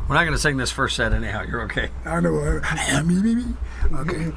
We're not going to sing this first set anyhow. You're okay. I know. Me. Okay.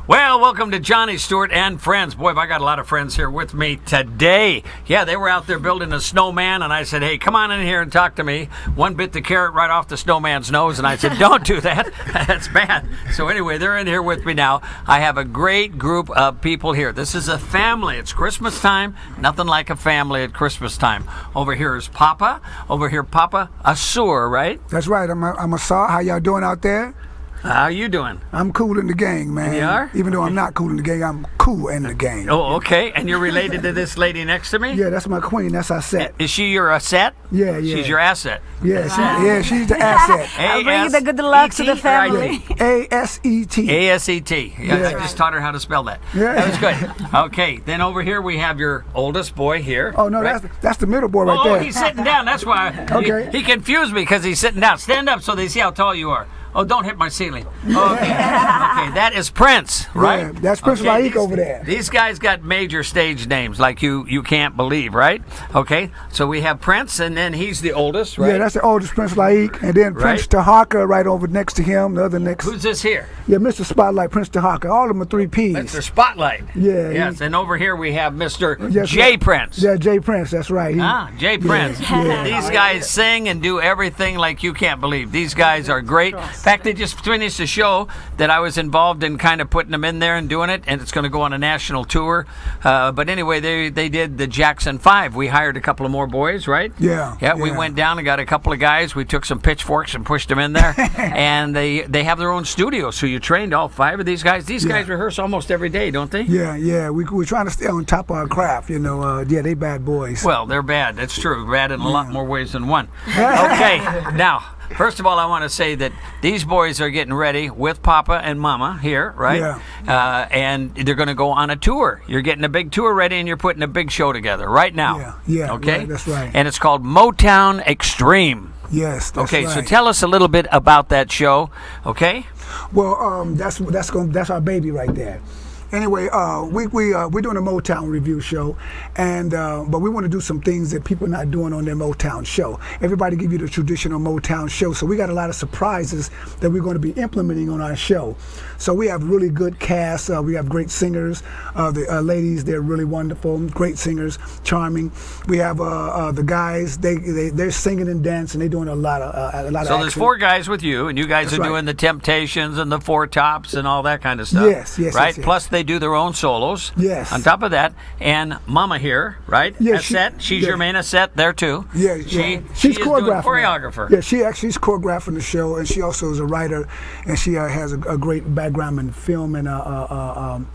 Well, welcome to Johnny, Stuart, and friends. Boy, have I got a lot of friends here with me today. Yeah, they were out there building a snowman, and I said, hey, come on in here and talk to me. One bit the carrot right off the snowman's nose, and I said, don't do that. That's bad. So anyway, they're in here with me now. I have a great group of people here. This is a family. It's Christmas time. Nothing like a family at Christmas time. Over here is Papa. Over here, Papa, a sewer, right? That's right. I'm a saw. How y'all doing out there? How you doing? I'm cool in the gang, man. You are? Even though I'm not cool in the gang, I'm cool in the gang. Oh, okay. And you're related to this lady next to me? Yeah, that's my queen. That's our set. Is she your asset? Yeah. She's your asset. Yeah, she's the asset. I'll bring the good luck to the family. A-S-E-T. A-S-E-T. Yeah, I just taught her how to spell that. Yeah. That was good. Okay, then over here we have your oldest boy here. Oh, no, right? that's the middle boy right there. Oh, he's sitting down. That's why. Okay. He confused me because he's sitting down. Stand up so they see how tall you are. Oh, don't hit my ceiling. Okay. Okay, that is Prince, right? Yeah, that's Prince Laik over there. These guys got major stage names like you can't believe, right? Okay, so we have Prince, and then he's the oldest, right? Yeah, that's the oldest, Prince Laik, and then Prince Tahaka right over next to him, the other next. Who's this here? Yeah, Mr. Spotlight, Prince Tahaka. All of them are 3 Ps. Mr. Spotlight. Yeah. Yes, and over here we have Mr. J. Prince. Yeah, J. Prince, that's right. J. Prince. Yeah. These guys sing and do everything like you can't believe. These guys are great. In fact, they just finished a show that I was involved in kind of putting them in there and doing it, and it's going to go on a national tour. But anyway, they did the Jackson 5. We hired a couple of more boys, right? Yeah. We went down and got a couple of guys. We took some pitchforks and pushed them in there. And they have their own studio, so you trained all 5 of these guys. These guys rehearse almost every day, don't they? Yeah. We're trying to stay on top of our craft, you know. They bad boys. Well, they're bad. That's true. Bad in a lot more ways than one. Okay, now, first of all, I want to say that these boys are getting ready with Papa and Mama here, right? Yeah. And they're going to go on a tour. You're getting a big tour ready, and you're putting a big show together right now. Yeah. Okay? Right, that's right. And it's called Motown Extreme. Yes, that's right. Okay, so tell us a little bit about that show, okay? Well, that's our baby right there. Anyway, we're doing a Motown review show, and but we want to do some things that people are not doing on their Motown show. Everybody give you the traditional Motown show, so we got a lot of surprises that we're going to be implementing on our show. So we have really good cast. We have great singers. The ladies, they're really wonderful, great singers, charming. We have the guys. They're singing and dancing. They're doing a lot of. So there's 4 guys with you, and you guys are doing the Temptations and the 4 Tops and all that kind of stuff. Yes. Right. Yes. Plus they do their own solos. Yes. On top of that, and Mama here, right? Yeah, she's your main asset there too. Yeah. She's choreographing. Choreographer. Yeah, she's choreographing the show, and she also is a writer, and she has a great background in film and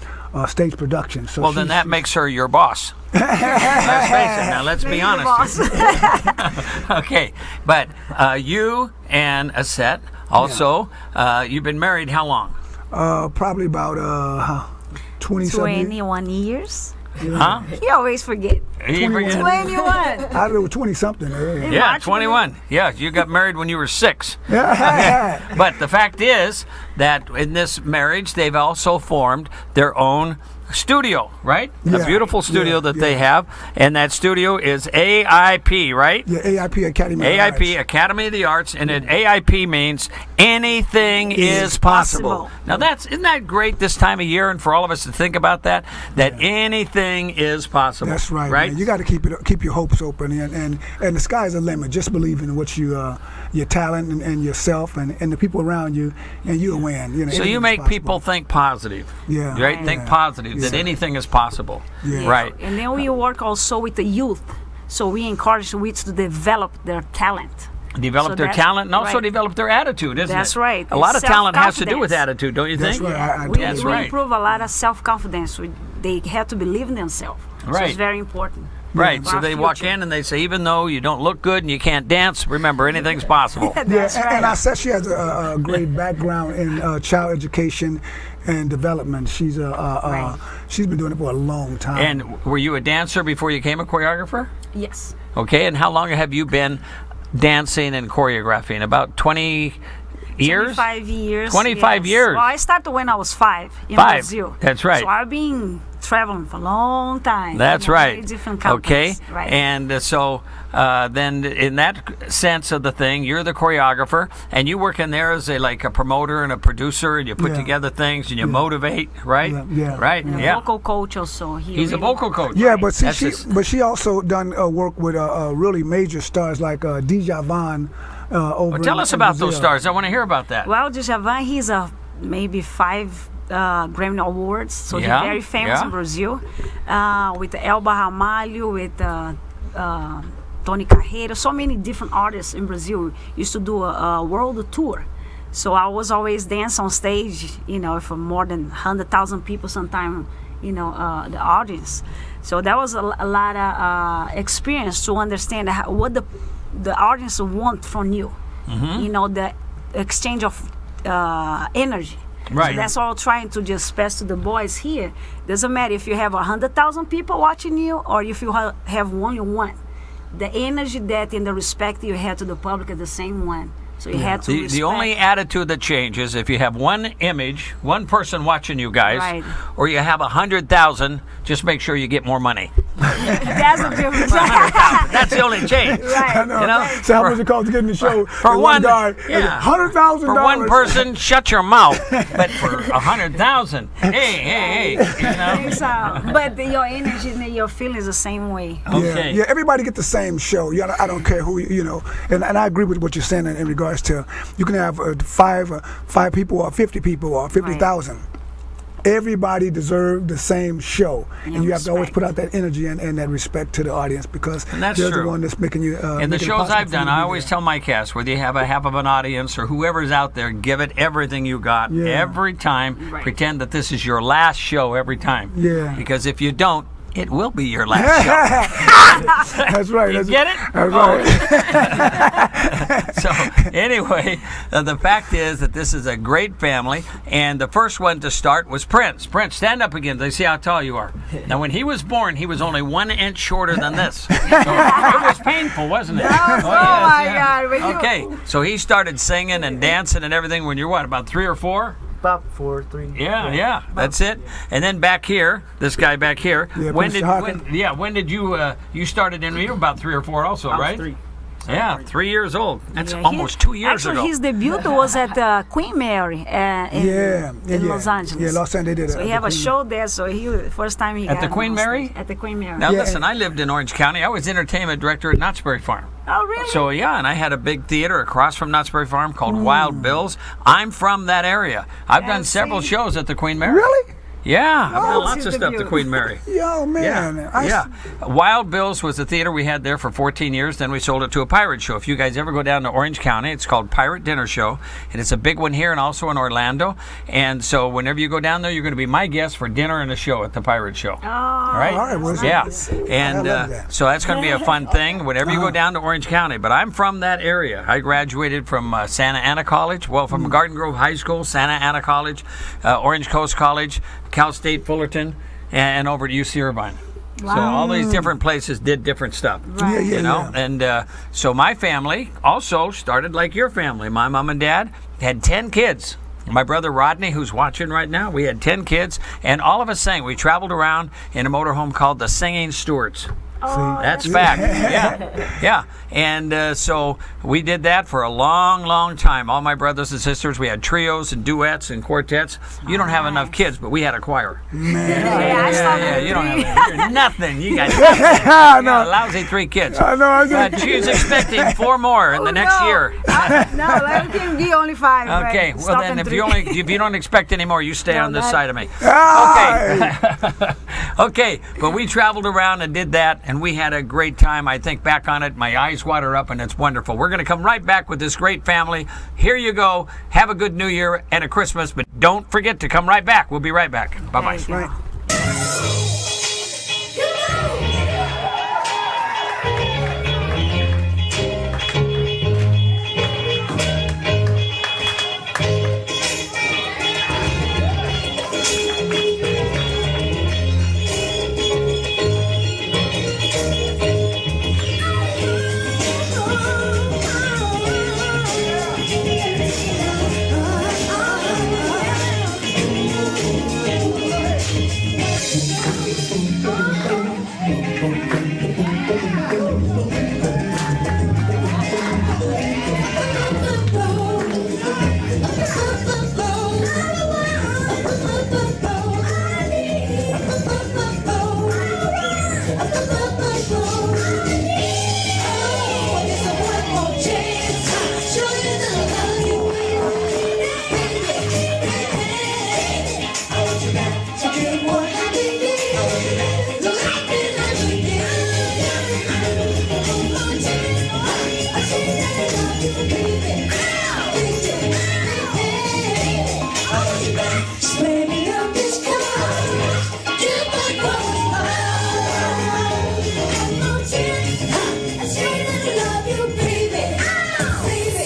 stage production. So then that makes her your boss. Let's face it. Now let's be honest. Okay, but you and Asset also, you've been married how long? Probably about 21 years. Huh? He always forget. 21. 21. I was 20-something. Yeah, 21. Yeah, you got married when you were 6. Yeah. But the fact is that in this marriage, they've also formed their own studio, right? A beautiful studio that they have, and that studio is AIP, right? Yeah, AIP Academy. AIP Academy of the Arts, and AIP means anything is possible. Now isn't that great this time of year, and for all of us to think about that anything is possible. That's right. Right. Man. You got to keep your hopes open, and the sky's the limit. Just believe in what your talent and yourself and the people around you, and you'll win. You know. So you make people think positive. Yeah. Right. Think positive. That anything is possible. Yeah. Right. And then we work also with the youth. So we encourage the youth to develop their talent. Develop their talent and also develop their attitude, isn't it? That's right. A lot of talent has to do with attitude, don't you think? That's right. We improve a lot of self-confidence. They have to believe in themselves. Right. So it's very important. Right, so they walk in and they say, even though you don't look good and you can't dance, remember, anything's possible. That's right. And I said she has a great background in child education and development. She's she's been doing it for a long time. And were you a dancer before you became a choreographer? Yes. Okay, and how long have you been dancing and choreographing? About 20 years? 25 years. 25 yes. years. Well, I started when I was 5 in 5. Brazil. That's right. So I've been traveling for a long time. That's Very right. different Okay. countries. Right. And then in that sense of the thing, you're the choreographer, and you work in there as a promoter and a producer, and you put Yeah. together things and you motivate, right? Yeah. Right. And a Yeah. vocal coach also. He's a really- vocal coach. Yeah, but see, That's but she also done work with really major stars like Djavan over. Well, tell in us about those Brazil. stars. I want to hear about that. Well, Djavan, he's maybe 5 Grammy Awards, so Yeah, he's very famous yeah. in Brazil. With Elba Ramalho, with Tony Carreiro, so many different artists in Brazil used to do a world tour. So I was always dance on stage, for more than 100,000 people sometimes, the audience. So that was a lot of experience to understand what the audience want from you. The exchange of energy. Right. So that's all trying to just pass to the boys here. Doesn't matter if you have 100,000 people watching you or if you have only one. The energy that and the respect you have to the public is the same one. So you had to The respect. only attitude that changes if you have one image, one person watching you guys, Right. or you have 100,000, just make sure you get more money. That's the difference. That's the only change. Right. I know. You know, So how for- much it cost to get in the show? For And one guy, yeah. $100,000. For one person, shut your mouth. But for 100,000, hey, But your energy and your feelings the same way. Okay. Yeah, everybody get the same show. I don't care who and I agree with what you're saying in regards to you can have five people or 50 people or 50,000. Everybody deserves the same show, and you have to always respect. put out that energy and that respect to the audience because And that's they're true. the one that's making you. In the making it shows possible I've for you done, to I be always there. tell my cast, whether you have a half of an audience or whoever's out there, give it everything you got Yeah. every time. Right. Pretend that this is your last show every time. Yeah. Because if you don't, it will be your last show. That's right. You that's get it? That's Oh. right. So anyway, the fact is that this is a great family, and the first one to start was Prince. Prince, stand up again. They see how tall you are. Now, when he was born, he was only 1 inch shorter than this. So it was painful, wasn't it? Oh, my God, but you- Okay, so he started singing and dancing and everything when you're what, about 3 or 4? About 4, 3. Yeah, that's it. And then back here, this guy back here. Yeah, when Prince did Joachim. when did you started in? You were about 3 or 4 also, I was right? 3. Yeah, 3 years old. That's Yeah, almost 2 years actually, ago. his debut was at Queen Mary in Los Angeles. Yeah, Los Angeles. They did it. So he have a show there. So first time he At got the on Queen stage. Mary? At the Queen Mary. Now Yeah, listen, I lived in Orange County. I was entertainment director at Knott's Berry Farm. Oh, really? So yeah, and I had a big theater across from Knott's Berry Farm called Wild Bill's. I'm from that area. I've done several see? shows at the Queen Mary. Really? Yeah, I've done Oh, lots of see the stuff at view. Queen Mary. Yo, man. Yeah. Wild Bill's was the theater we had there for 14 years. Then we sold it to a pirate show. If you guys ever go down to Orange County, it's called Pirate Dinner Show. And it's a big one here and also in Orlando. And so whenever you go down there, you're going to be my guest for dinner and a show at the pirate show. Oh, All right? All right, well, Yeah. nice. And I love that. so that's going to be a fun thing whenever you go down to Orange County. But I'm from that area. I graduated from Santa Ana College, from Garden Grove High School, Santa Ana College, Orange Coast College, Cal State Fullerton, and over to UC Irvine. So all these different places did different stuff. Yeah, yeah, You know, yeah. and so my family also started like your family. My mom and dad had 10 kids. My brother Rodney, who's watching right now, we had 10 kids, and all of us sang. We traveled around in a motorhome called the Singing Stuarts. That's fact. Yeah. And so we did that for a long, long time. All my brothers and sisters, we had trios and duets and quartets. You don't have enough kids, but we had a choir. Yeah, I started Yeah, with you don't three. have you're nothing. You got nothing. I You got a know. lousy 3 kids. I know. I But she's expecting 4 more in the next no. year. No, let him be only 5. right? Okay, well Stop then at if 3. you don't expect any more, you stay No, on this that- side of me. Ah, Okay, but we traveled around and did that, and we had a great time. I think back on it, my eyes water up, and it's wonderful. We're going to come right back with this great family. Here you go. Have a good New Year and a Christmas, but don't forget to come right back. We'll be right back. Bye-bye. There you go. Right. that's a good one. Happy day. Life is happy day. One more time. I say that I love you, baby. Baby. I want you back. Spray me up this car. Get back on the line. One more time. I say that I love you, baby. Baby.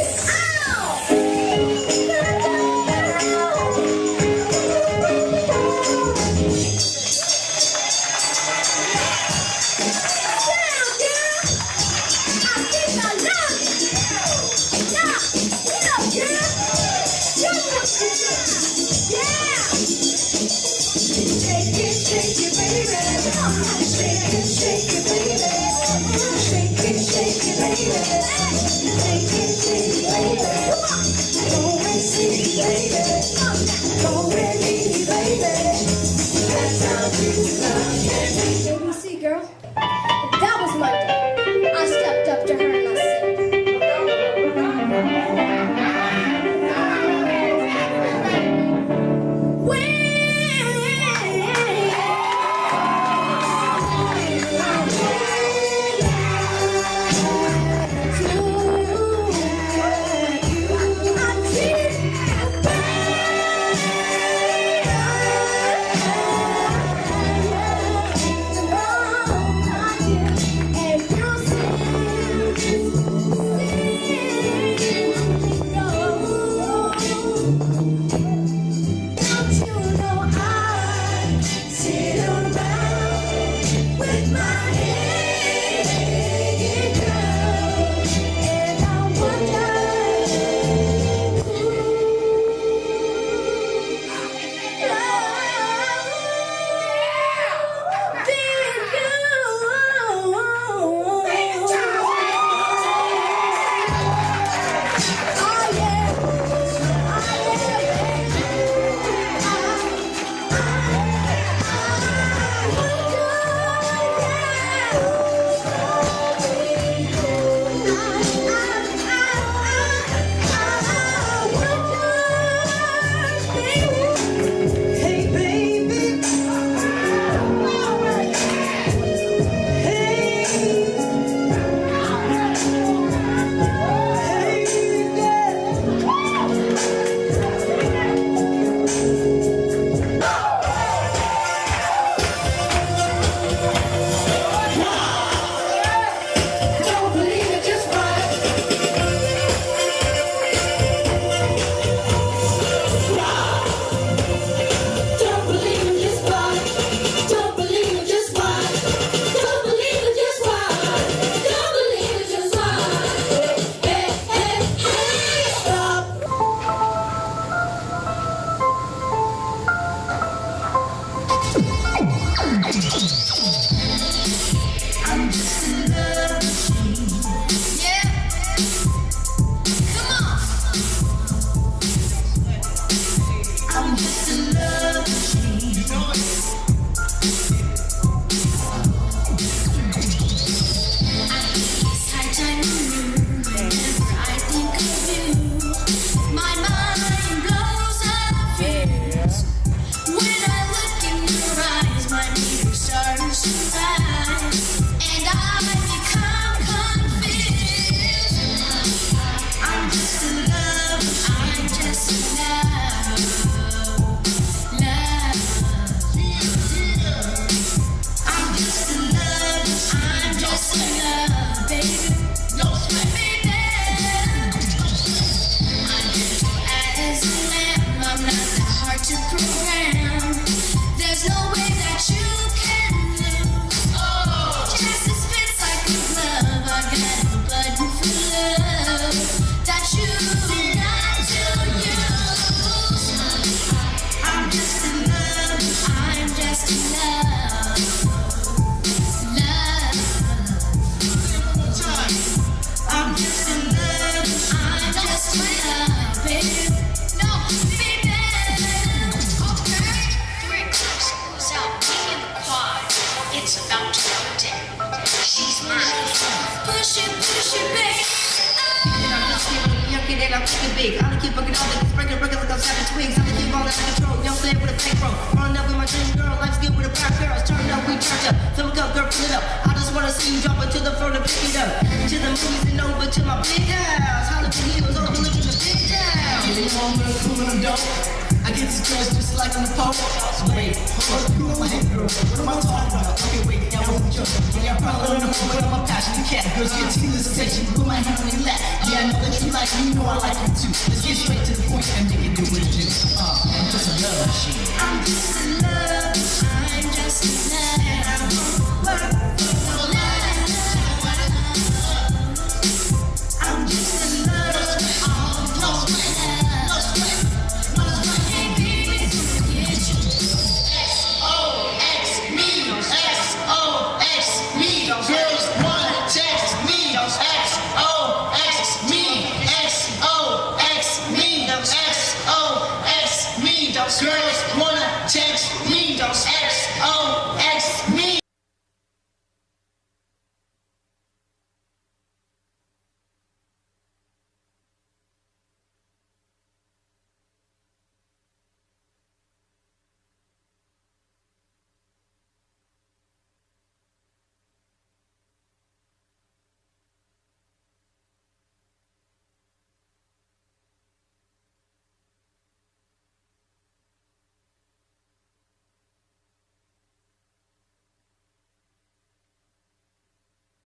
ABC girl, that was Monday. I stepped up to her and I and I'm thinking big. I'll keep bugging all the breaking like I'm savage wings. I'll keep on out of control, young slave with a bankroll. Running up with my dream girl, life's good with a brown girl. Turn up, we turn up. Fill a cup, girl, fill it up. I just wanna see you jump into the front and pick it up. To the movies and over to my big house. Hollywood heroes overlooking the big town. Getting home with a cool and dope. I get to dress just like in the Pope. So wait, hold up, you my head, girl. What am I talking about? Okay, wait, that was a joke. Yeah, I probably learned a moment of my passion. You can't, girls get teasers attention. Put my hand on your lap. Yeah, I know that you like me, you know I like you too. Let's get straight to the point and make it do what it do. I'm just a love machine. I'm just in love. I'm just in love. And I won't work for love. I'm just in love. No sweat. No sweat. No sweat. Hey, baby, it's gonna get you. XOX me. XOX me. Girls wanna text me. XOX me. XOX me. XOX me. Girls wanna text me. XOX